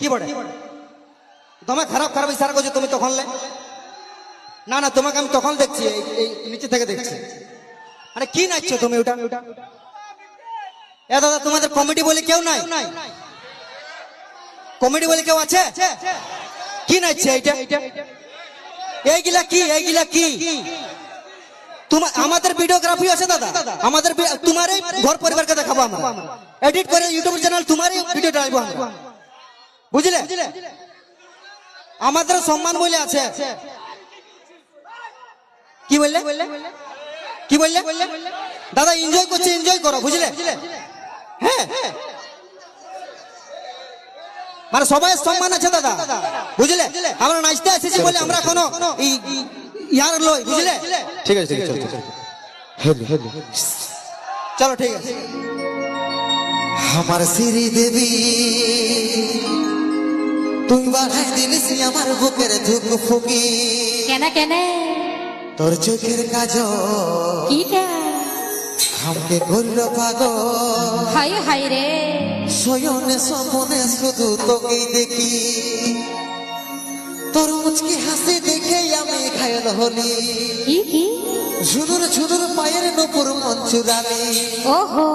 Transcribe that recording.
কি বড় তোমায় খারাপ খারাপ ইশারা করছো তুমি তখন না না তোমাকে আমি তখন দেখছি এই নিচে থেকে দেখছি আরে কি নাচছো তুমি ওটা এ দাদা তোমাদের কমেডি বলে কেউ নাই কমেডি বলে কেউ আছে কি নাচছে এইটা এইগুলা কি তোমার আমাদের ভিডিওগ্রাফি আছে দাদা আমাদের তোমারই ঘর পরিবারকে দেখাবো আমরা এডিট করে ইউটিউব চ্যানেল তোমারই ভিডিও ডালবো আমরা বুঝলে আমাদের সম্মান বলে আছে কি বললে কি বললে দাদা এনজয় করছে এনজয় করো বুঝলে হ্যাঁ মানে সবাই সম্মান আছে দাদা বুঝলে আমরা নাচতে এসেছি বলে আমরা কোনো ইয়ার লই বুঝলে ঠিক আছে চলো ঠিক আছে আমার শ্রী দেবী তুই বাড়াই দিলিস আমার বুকের ধুক ফুকি কেন কেন তোর চোখের কাজ কিটা আমাকে করল পাগল হাই হাই রে শয়নে স্বপনে শুধু তোকেই দেখি তোর মুচকি হাসি দেখে আমি ঘায়ল হলি কি ঝুনুর ঝুনুর পায়ের নপুর মন চুরালি ওহো